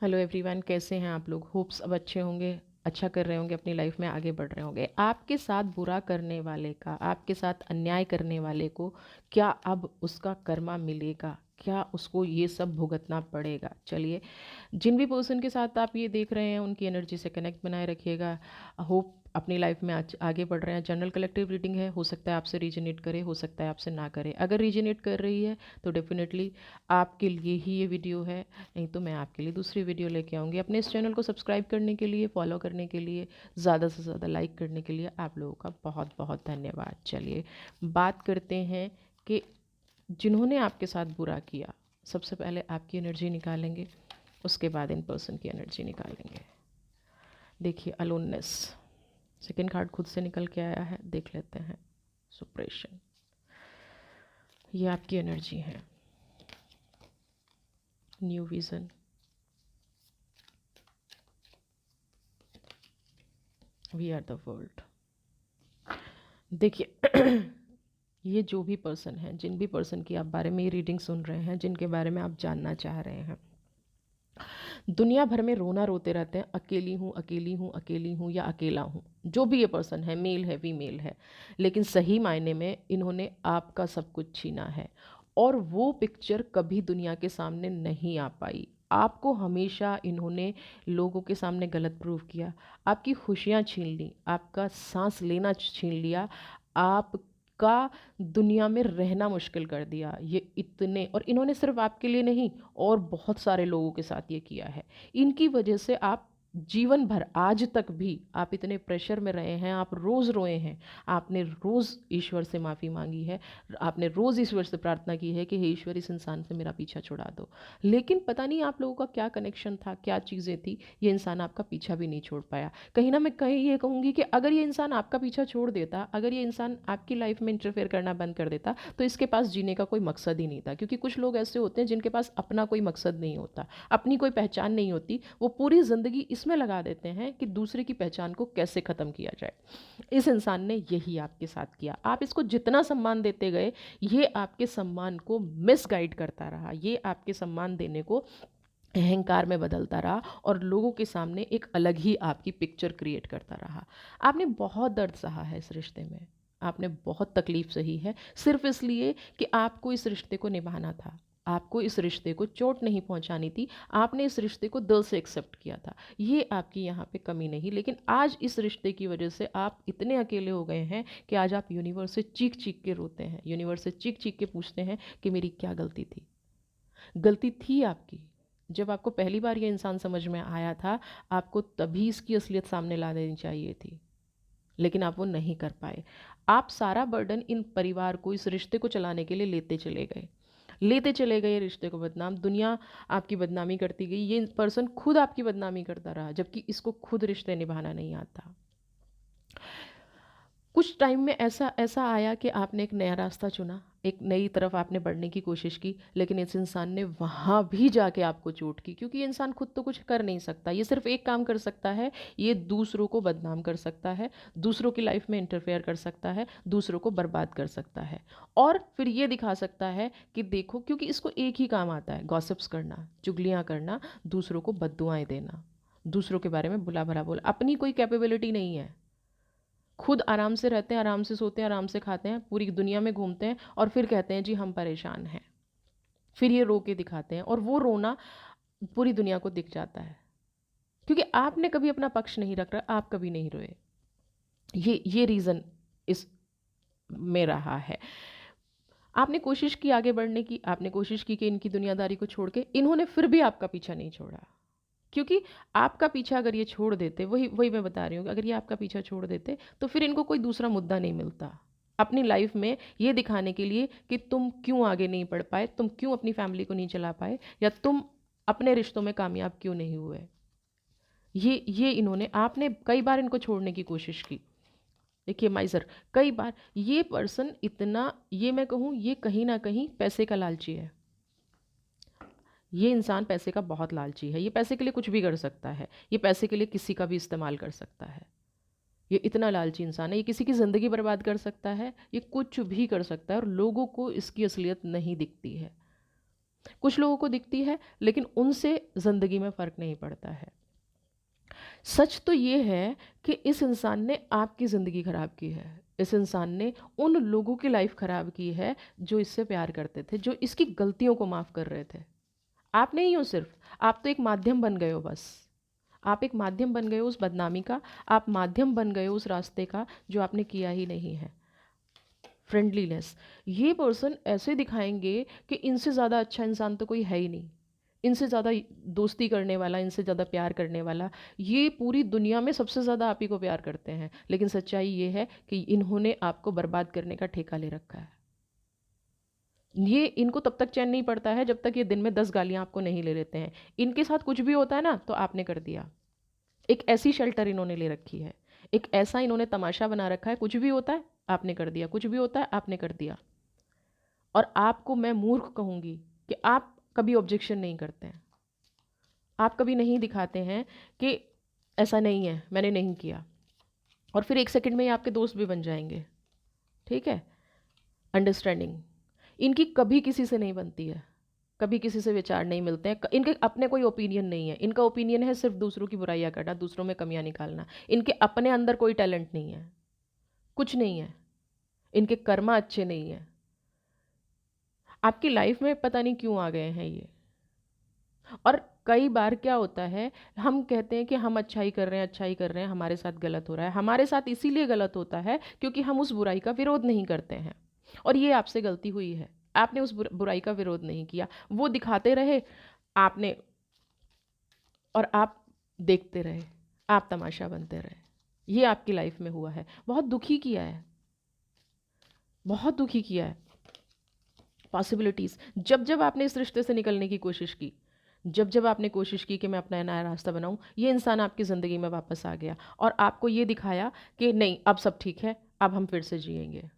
Hello everyone, कैसे हैं आप लोग। होप्स अब अच्छे होंगे, अच्छा कर रहे होंगे, अपनी लाइफ में आगे बढ़ रहे होंगे। आपके साथ बुरा करने वाले का, आपके साथ अन्याय करने वाले को क्या अब उसका कर्मा मिलेगा? क्या उसको ये सब भुगतना पड़ेगा? चलिए, जिन भी पर्सन के साथ आप ये देख रहे हैं उनकी एनर्जी से कनेक्ट बनाए रखिएगा। होप अपनी लाइफ में आज आगे बढ़ रहे हैं। जनरल कलेक्टिव रीडिंग है, हो सकता है आपसे रीजनेट करे, हो सकता है आपसे ना करे। अगर रीजनेट कर रही है तो डेफिनेटली आपके लिए ही ये वीडियो है, नहीं तो मैं आपके लिए दूसरी वीडियो लेके आऊँगी। अपने इस चैनल को सब्सक्राइब करने के लिए, फॉलो करने के लिए, ज़्यादा से ज़्यादा लाइक करने के लिए आप लोगों का बहुत बहुत धन्यवाद। चलिए बात करते हैं कि जिन्होंने आपके साथ बुरा किया, सबसे पहले आपकी एनर्जी निकालेंगे, उसके बाद इन पर्सन की एनर्जी निकालेंगे। देखिए, अलोननेस सेकेंड कार्ड खुद से निकल के आया है, देख लेते हैं। सुप्रेशन, ये आपकी एनर्जी है। New vision, we are the world. देखिए ये जो भी पर्सन है, जिन भी पर्सन की आप बारे में ये रीडिंग सुन रहे हैं, जिनके बारे में आप जानना चाह रहे हैं, दुनिया भर में रोना रोते रहते हैं, अकेली हूँ, अकेली हूँ, अकेली हूँ या अकेला हूँ। जो भी ये पर्सन है, मेल है, फीमेल है, लेकिन सही मायने में इन्होंने आपका सब कुछ छीना है और वो पिक्चर कभी दुनिया के सामने नहीं आ पाई। आपको हमेशा इन्होंने लोगों के सामने गलत प्रूव किया, आपकी खुशियाँ छीन ली, आपका सांस लेना छीन लिया, आपका दुनिया में रहना मुश्किल कर दिया। ये इतने, और इन्होंने सिर्फ आपके लिए नहीं और बहुत सारे लोगों के साथ ये किया है। इनकी वजह से आप जीवन भर, आज तक भी आप इतने प्रेशर में रहे हैं, आप रोज़ रोए हैं, आपने रोज़ ईश्वर से माफ़ी मांगी है, आपने रोज़ ईश्वर से प्रार्थना की है कि हे ईश्वर, इस इंसान से मेरा पीछा छुड़ा दो। लेकिन पता नहीं आप लोगों का क्या कनेक्शन था, क्या चीज़ें थी, ये इंसान आपका पीछा भी नहीं छोड़ पाया। कहीं ना मैं कहीं ये कहूँगी कि अगर ये इंसान आपका पीछा छोड़ देता, अगर ये इंसान आपकी लाइफ में इंटरफेयर करना बंद कर देता, तो इसके पास जीने का कोई मकसद ही नहीं था। क्योंकि कुछ लोग ऐसे होते हैं जिनके पास अपना कोई मकसद नहीं होता, अपनी कोई पहचान नहीं होती, वो पूरी ज़िंदगी इसमें लगा देते हैं कि दूसरे की पहचान को कैसे ख़त्म किया जाए। इस इंसान ने यही आपके साथ किया। आप इसको जितना सम्मान देते गए, ये आपके सम्मान को मिसगाइड करता रहा, ये आपके सम्मान देने को अहंकार में बदलता रहा और लोगों के सामने एक अलग ही आपकी पिक्चर क्रिएट करता रहा। आपने बहुत दर्द सहा है इस रिश्ते में, आपने बहुत तकलीफ सही है, सिर्फ इसलिए कि आपको इस रिश्ते को निभाना था, आपको इस रिश्ते को चोट नहीं पहुंचानी थी, आपने इस रिश्ते को दिल से एक्सेप्ट किया था। ये आपकी यहाँ पे कमी नहीं, लेकिन आज इस रिश्ते की वजह से आप इतने अकेले हो गए हैं कि आज आप यूनिवर्स से चीख चीख के रोते हैं, यूनिवर्स से चीख चीख के पूछते हैं कि मेरी क्या गलती थी। गलती थी आपकी। जब आपको पहली बार ये इंसान समझ में आया था, आपको तभी इसकी असलियत सामने ला देनी चाहिए थी, लेकिन आप वो नहीं कर पाए। आप सारा बर्डन इन परिवार को, इस रिश्ते को चलाने के लिए लेते चले गए, लेते चले गए रिश्ते को बदनाम, दुनिया आपकी बदनामी करती गई, ये पर्सन खुद आपकी बदनामी करता रहा, जबकि इसको खुद रिश्ते निभाना नहीं आता। कुछ टाइम में ऐसा ऐसा आया कि आपने एक नया रास्ता चुना, एक नई तरफ आपने बढ़ने की कोशिश की, लेकिन इस इंसान ने वहाँ भी जाके आपको चोट की। क्योंकि ये इंसान खुद तो कुछ कर नहीं सकता, ये सिर्फ एक काम कर सकता है, ये दूसरों को बदनाम कर सकता है, दूसरों की लाइफ में इंटरफेयर कर सकता है, दूसरों को बर्बाद कर सकता है, और फिर ये दिखा सकता है कि देखो, क्योंकि इसको एक ही काम आता है, गॉसिप्स करना, चुगलियाँ करना, दूसरों को बद्दुआएं देना, दूसरों के बारे में बुला भला बोला। अपनी कोई कैपेबिलिटी नहीं है, खुद आराम से रहते हैं, आराम से सोते हैं, आराम से खाते हैं, पूरी दुनिया में घूमते हैं और फिर कहते हैं जी हम परेशान हैं। फिर ये रो के दिखाते हैं और वो रोना पूरी दुनिया को दिख जाता है, क्योंकि आपने कभी अपना पक्ष नहीं रख रहा, आप कभी नहीं रोए। ये रीज़न इस में रहा है। आपने कोशिश की आगे बढ़ने की, आपने कोशिश की कि इनकी दुनियादारी को छोड़ के, इन्होंने फिर भी आपका पीछा नहीं छोड़ा। क्योंकि आपका पीछा अगर ये छोड़ देते, वही वही मैं बता रही हूँ, अगर ये आपका पीछा छोड़ देते तो फिर इनको कोई दूसरा मुद्दा नहीं मिलता अपनी लाइफ में ये दिखाने के लिए कि तुम क्यों आगे नहीं बढ़ पाए, तुम क्यों अपनी फैमिली को नहीं चला पाए, या तुम अपने रिश्तों में कामयाब क्यों नहीं हुए। ये इन्होंने, आपने कई बार इनको छोड़ने की कोशिश की। देखिए माइजर, कई बार ये पर्सन इतना, ये मैं कहूँ, ये कहीं ना कहीं पैसे का लालची है। ये इंसान पैसे का बहुत लालची है, ये पैसे के लिए कुछ भी कर सकता है, ये पैसे के लिए किसी का भी इस्तेमाल कर सकता है। ये इतना लालची इंसान है, ये किसी की ज़िंदगी बर्बाद कर सकता है, ये कुछ भी कर सकता है, और लोगों को इसकी असलियत नहीं दिखती है। कुछ लोगों को दिखती है, लेकिन उनसे ज़िंदगी में फ़र्क नहीं पड़ता है। सच तो ये है कि इस इंसान ने आपकी ज़िंदगी ख़राब की है। इस इंसान ने उन लोगों की लाइफ ख़राब की है जो इससे प्यार करते थे, जो इसकी गलतियों को माफ़ कर रहे थे। आप नहीं हो सिर्फ, आप तो एक माध्यम बन गए हो बस। आप एक माध्यम बन गए हो उस बदनामी का, आप माध्यम बन गए हो उस रास्ते का जो आपने किया ही नहीं है। फ्रेंडलीनेस, ये पर्सन ऐसे दिखाएंगे कि इनसे ज़्यादा अच्छा इंसान तो कोई है ही नहीं, इनसे ज़्यादा दोस्ती करने वाला, इनसे ज़्यादा प्यार करने वाला, ये पूरी दुनिया में सबसे ज़्यादा आप ही को प्यार करते हैं। लेकिन सच्चाई ये है कि इन्होंने आपको बर्बाद करने का ठेका ले रखा है। ये इनको तब तक चैन नहीं पड़ता है जब तक ये दिन में 10 गालियाँ आपको नहीं ले लेते हैं। इनके साथ कुछ भी होता है ना तो आपने कर दिया। एक ऐसी शेल्टर इन्होंने ले रखी है, एक ऐसा इन्होंने तमाशा बना रखा है, कुछ भी होता है आपने कर दिया, कुछ भी होता है आपने कर दिया। और आपको मैं मूर्ख कहूँगी कि आप कभी ऑब्जेक्शन नहीं करते हैं, आप कभी नहीं दिखाते हैं कि ऐसा नहीं है, मैंने नहीं किया, और फिर 1 सेकंड में ही आपके दोस्त भी बन जाएंगे। ठीक है, अंडरस्टैंडिंग इनकी कभी किसी से नहीं बनती है, कभी किसी से विचार नहीं मिलते हैं, इनके अपने कोई ओपिनियन नहीं है। इनका ओपिनियन है सिर्फ दूसरों की बुराइयां करना, दूसरों में कमियां निकालना। इनके अपने अंदर कोई टैलेंट नहीं है, कुछ नहीं है, इनके कर्मा अच्छे नहीं है। आपकी लाइफ में पता नहीं क्यों आ गए हैं ये। और कई बार क्या होता है, हम कहते हैं कि हम अच्छाई कर रहे हैं, अच्छाई कर रहे हैं, हमारे साथ गलत हो रहा है। हमारे साथ इसीलिए गलत होता है क्योंकि हम उस बुराई का विरोध नहीं करते हैं। और ये आपसे गलती हुई है, आपने उस बुराई का विरोध नहीं किया, वो दिखाते रहे आपने, और आप देखते रहे, आप तमाशा बनते रहे। ये आपकी लाइफ में हुआ है, बहुत दुखी किया है, बहुत दुखी किया है। पॉसिबिलिटीज़, जब जब आपने इस रिश्ते से निकलने की कोशिश की, जब जब आपने कोशिश की कि मैं अपना नया रास्ता बनाऊं, ये इंसान आपकी ज़िंदगी में वापस आ गया और आपको ये दिखाया कि नहीं, अब सब ठीक है, अब हम फिर से जिएंगे।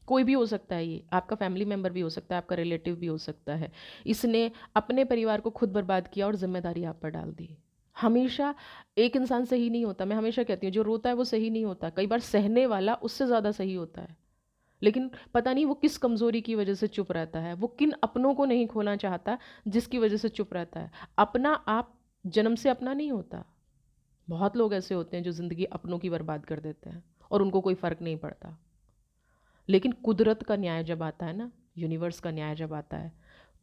कोई भी हो सकता है, ये आपका फैमिली मेम्बर भी हो सकता है, आपका रिलेटिव भी हो सकता है। इसने अपने परिवार को खुद बर्बाद किया और जिम्मेदारी आप पर डाल दी। हमेशा एक इंसान सही नहीं होता, मैं हमेशा कहती हूँ जो रोता है वो सही नहीं होता, कई बार सहने वाला उससे ज़्यादा सही होता है। लेकिन पता नहीं वो किस कमज़ोरी की वजह से चुप रहता है, वो किन अपनों को नहीं खोना चाहता जिसकी वजह से चुप रहता है। अपना आप जन्म से अपना नहीं होता। बहुत लोग ऐसे होते हैं जो ज़िंदगी अपनों की बर्बाद कर देते हैं और उनको कोई फ़र्क नहीं पड़ता। लेकिन कुदरत का न्याय जब आता है ना, यूनिवर्स का न्याय जब आता है,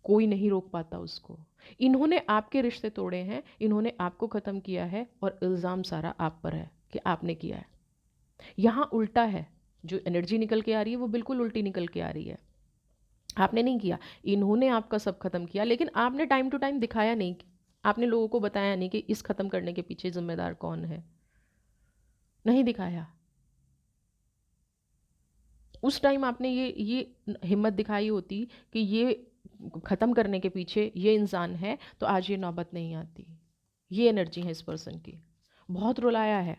कोई नहीं रोक पाता उसको। इन्होंने आपके रिश्ते तोड़े हैं, इन्होंने आपको ख़त्म किया है और इल्ज़ाम सारा आप पर है कि आपने किया है। यहाँ उल्टा है, जो एनर्जी निकल के आ रही है वो बिल्कुल उल्टी निकल के आ रही है। आपने नहीं किया, इन्होंने आपका सब खत्म किया, लेकिन आपने टाइम टू टाइम दिखाया नहीं, आपने लोगों को बताया नहीं कि इस खत्म करने के पीछे जिम्मेदार कौन है, नहीं दिखाया। उस टाइम आपने ये हिम्मत दिखाई होती कि ये ख़त्म करने के पीछे ये इंसान है, तो आज ये नौबत नहीं आती। ये एनर्जी है इस पर्सन की। बहुत रुलाया है,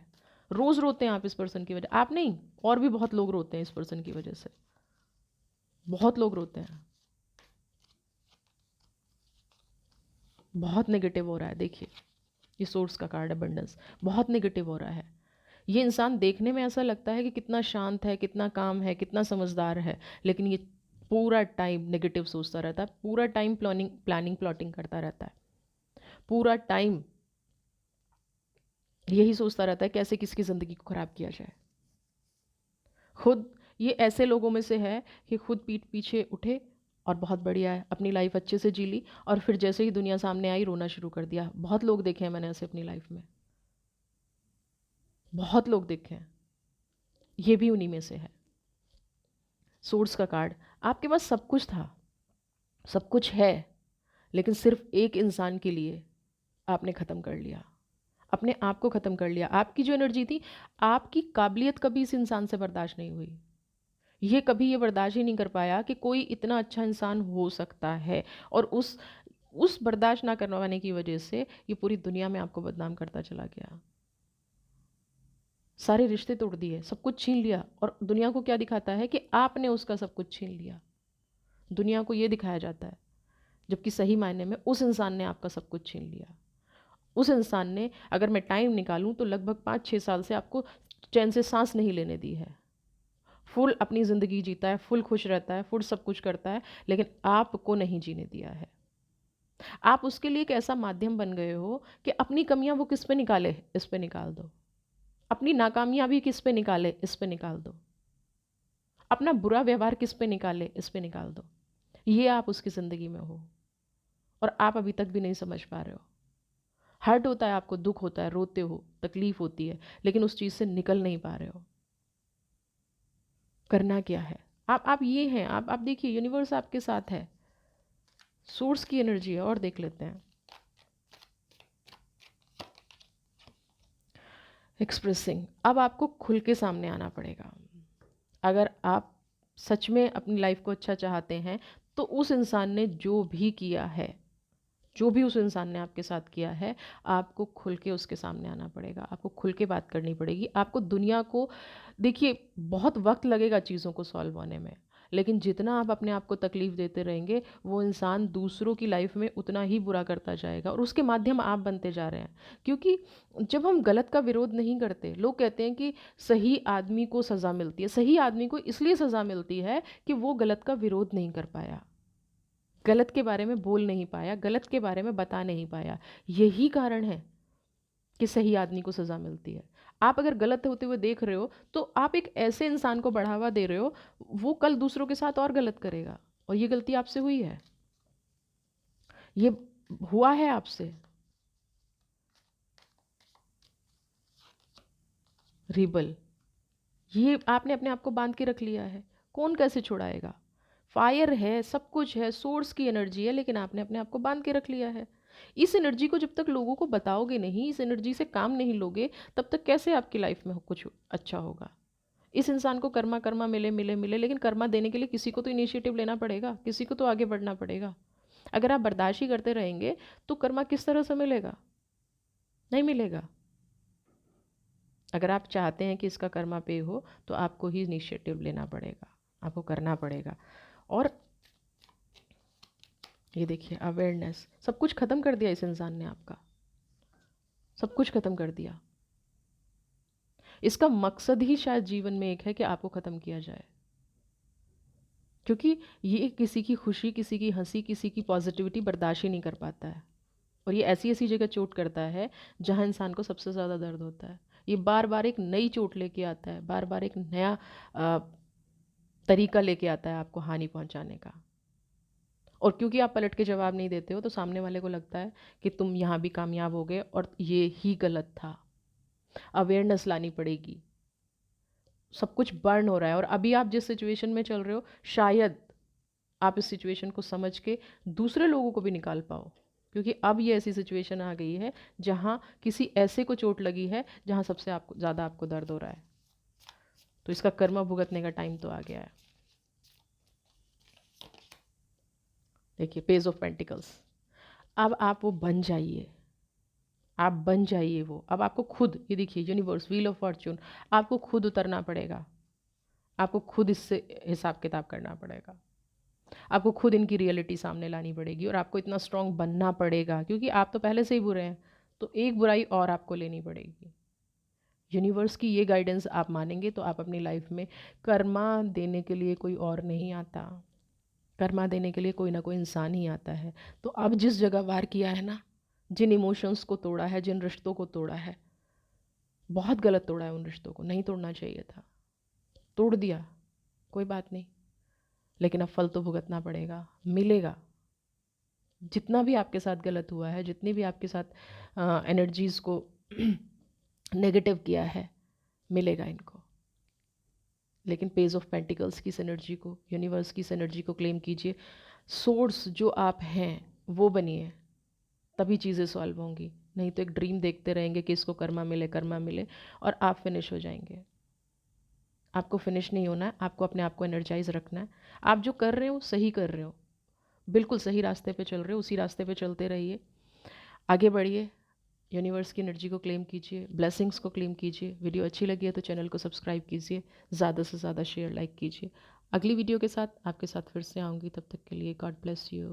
रोज़ रोते हैं आप इस पर्सन की वजह, आप नहीं, और भी बहुत लोग रोते हैं इस पर्सन की वजह से, बहुत लोग रोते हैं। बहुत नेगेटिव हो रहा है, देखिए ये सोर्स का कार्ड अबंडेंस, बहुत नेगेटिव हो रहा है। ये इंसान देखने में ऐसा लगता है कि कितना शांत है, कितना काम है, कितना समझदार है, लेकिन ये पूरा टाइम नेगेटिव सोचता रहता है, पूरा टाइम प्लानिंग प्लॉटिंग करता रहता है, पूरा टाइम यही सोचता रहता है कैसे किसकी ज़िंदगी को ख़राब किया जाए। खुद ये ऐसे लोगों में से है कि खुद पीठ पीछे उठे और बहुत बढ़िया है, अपनी लाइफ अच्छे से जी ली, और फिर जैसे ही दुनिया सामने आई रोना शुरू कर दिया। बहुत लोग देखे हैं मैंने ऐसे अपनी लाइफ में, बहुत लोग देखे हैं, ये भी उन्हीं में से है। सोर्स का कार्ड, आपके पास सब कुछ था, सब कुछ है, लेकिन सिर्फ एक इंसान के लिए आपने ख़त्म कर लिया, अपने आप को ख़त्म कर लिया। आपकी जो एनर्जी थी, आपकी काबिलियत कभी इस इंसान से बर्दाश्त नहीं हुई। ये कभी ये बर्दाश्त ही नहीं कर पाया कि कोई इतना अच्छा इंसान हो सकता है, और उस बर्दाश्त ना करवाने की वजह से ये पूरी दुनिया में आपको बदनाम करता चला गया। सारे रिश्ते तोड़ दिए, सब कुछ छीन लिया, और दुनिया को क्या दिखाता है कि आपने उसका सब कुछ छीन लिया। दुनिया को ये दिखाया जाता है, जबकि सही मायने में उस इंसान ने आपका सब कुछ छीन लिया। उस इंसान ने, अगर मैं टाइम निकालूं तो लगभग 5-6 साल से आपको चैन से सांस नहीं लेने दी है। फुल अपनी ज़िंदगी जीता है, फुल खुश रहता है, फुल सब कुछ करता है, लेकिन आपको नहीं जीने दिया है। आप उसके लिए एक ऐसा माध्यम बन गए हो कि अपनी कमियां वो किस पे निकाले, इस पे निकाल दो। अपनी नाकामियां भी किस पे निकाले, इस पे निकाल दो। अपना बुरा व्यवहार किस पे निकाले, इस पे निकाल दो। ये आप उसकी ज़िंदगी में हो और आप अभी तक भी नहीं समझ पा रहे हो। हर्ट होता है आपको, दुख होता है, रोते हो, तकलीफ होती है, लेकिन उस चीज़ से निकल नहीं पा रहे हो। करना क्या है? आप ये हैं, आप देखिए, यूनिवर्स आपके साथ है, सोर्स की एनर्जी है। और देख लेते हैं, एक्सप्रेसिंग। अब आपको खुल के सामने आना पड़ेगा। अगर आप सच में अपनी लाइफ को अच्छा चाहते हैं, तो उस इंसान ने जो भी किया है, जो भी उस इंसान ने आपके साथ किया है, आपको खुल के उसके सामने आना पड़ेगा। आपको खुल के बात करनी पड़ेगी। आपको दुनिया को, देखिए, बहुत वक्त लगेगा चीज़ों को सॉल्व होने में, लेकिन जितना आप अपने आप को तकलीफ़ देते रहेंगे, वो इंसान दूसरों की लाइफ में उतना ही बुरा करता जाएगा और उसके माध्यम आप बनते जा रहे हैं। क्योंकि जब हम गलत का विरोध नहीं करते, लोग कहते हैं कि सही आदमी को सज़ा मिलती है। सही आदमी को इसलिए सज़ा मिलती है कि वो गलत का विरोध नहीं कर पाया, गलत के बारे में बोल नहीं पाया, गलत के बारे में बता नहीं पाया। यही कारण है कि सही आदमी को सज़ा मिलती है। आप अगर गलत होते हुए देख रहे हो, तो आप एक ऐसे इंसान को बढ़ावा दे रहे हो, वो कल दूसरों के साथ और गलत करेगा। और ये गलती आपसे हुई है, ये हुआ है आपसे। रिबल, ये आपने अपने आप को बांध के रख लिया है। कौन कैसे छुड़ाएगा? फायर है, सब कुछ है, सोर्स की एनर्जी है, लेकिन आपने अपने आप को बांध के रख लिया है। इस एनर्जी को जब तक लोगों को बताओगे नहीं, इस एनर्जी से काम नहीं लोगे, तब तक कैसे आपकी लाइफ में कुछ अच्छा होगा? इस इंसान को कर्मा कर्मा मिले मिले मिले, लेकिन कर्मा देने के लिए किसी को तो इनिशिएटिव लेना पड़ेगा, किसी को तो आगे बढ़ना पड़ेगा। अगर आप बर्दाश्त ही करते रहेंगे, तो कर्मा किस तरह से मिलेगा? नहीं मिलेगा। अगर आप चाहते हैं कि इसका कर्मा पे हो, तो आपको ही इनिशिएटिव लेना पड़ेगा, आपको करना पड़ेगा। और ये देखिए, अवेयरनेस, सब कुछ ख़त्म कर दिया इस इंसान ने आपका, सब कुछ ख़त्म कर दिया। इसका मकसद ही शायद जीवन में एक है कि आपको ख़त्म किया जाए, क्योंकि ये किसी की खुशी, किसी की हंसी, किसी की पॉजिटिविटी बर्दाश्त ही नहीं कर पाता है। और ये ऐसी ऐसी जगह चोट करता है जहाँ इंसान को सबसे ज़्यादा दर्द होता है। ये बार बार एक नई चोट लेके आता है, बार बार एक नया अ, तरीका लेके आता है आपको हानि पहुंचाने का। और क्योंकि आप पलट के जवाब नहीं देते हो, तो सामने वाले को लगता है कि तुम यहाँ भी कामयाब हो गए और ये ही गलत था। अवेयरनेस लानी पड़ेगी। सब कुछ बर्न हो रहा है, और अभी आप जिस सिचुएशन में चल रहे हो, शायद आप इस सिचुएशन को समझ के दूसरे लोगों को भी निकाल पाओ। क्योंकि अब ये ऐसी सिचुएशन आ गई है जहाँ किसी ऐसे को चोट लगी है जहाँ सबसे आपको ज़्यादा आपको दर्द हो रहा है। तो इसका कर्म भुगतने का टाइम तो आ गया है। देखिए, पेज ऑफ पेंटिकल्स। अब आप वो बन जाइए, आप बन जाइए वो। अब आपको खुद, ये देखिए, यूनिवर्स, व्हील ऑफ फॉर्च्यून, आपको खुद उतरना पड़ेगा। आपको खुद इससे हिसाब किताब करना पड़ेगा। आपको खुद इनकी रियलिटी सामने लानी पड़ेगी, और आपको इतना स्ट्रांग बनना पड़ेगा, क्योंकि आप तो पहले से ही बुरे हैं। तो एक बुराई और आपको लेनी पड़ेगी। यूनिवर्स की ये गाइडेंस आप मानेंगे, तो आप अपनी लाइफ में, कर्मा देने के लिए कोई और नहीं आता, कर्मा देने के लिए कोई ना कोई इंसान ही आता है। तो अब जिस जगह वार किया है ना, जिन इमोशंस को तोड़ा है, जिन रिश्तों को तोड़ा है, बहुत गलत तोड़ा है, उन रिश्तों को नहीं तोड़ना चाहिए था, तोड़ दिया, कोई बात नहीं। लेकिन अब फल तो भुगतना पड़ेगा, मिलेगा। जितना भी आपके साथ गलत हुआ है, जितनी भी आपके साथ एनर्जीज़ को नेगेटिव किया है, मिलेगा इनको। लेकिन पेज ऑफ पेंटिकल्स की इस एनर्जी को, यूनिवर्स की इस एनर्जी को क्लेम कीजिए। सोर्स जो आप हैं वो बनिए, तभी चीज़ें सॉल्व होंगी। नहीं तो एक ड्रीम देखते रहेंगे कि इसको कर्मा मिले, और आप फिनिश हो जाएंगे। आपको फिनिश नहीं होना है, आपको अपने आप को एनर्जाइज रखना है। आप जो कर रहे हो सही कर रहे हो, बिल्कुल सही रास्ते पे चल रहे हो, उसी रास्ते पे चलते रहिए, आगे बढ़िए। यूनिवर्स की एनर्जी को क्लेम कीजिए, ब्लेसिंग्स को क्लेम कीजिए। वीडियो अच्छी लगी है तो चैनल को सब्सक्राइब कीजिए, ज़्यादा से ज़्यादा शेयर लाइक कीजिए। अगली वीडियो के साथ आपके साथ फिर से आऊँगी, तब तक के लिए गॉड ब्लेस यू।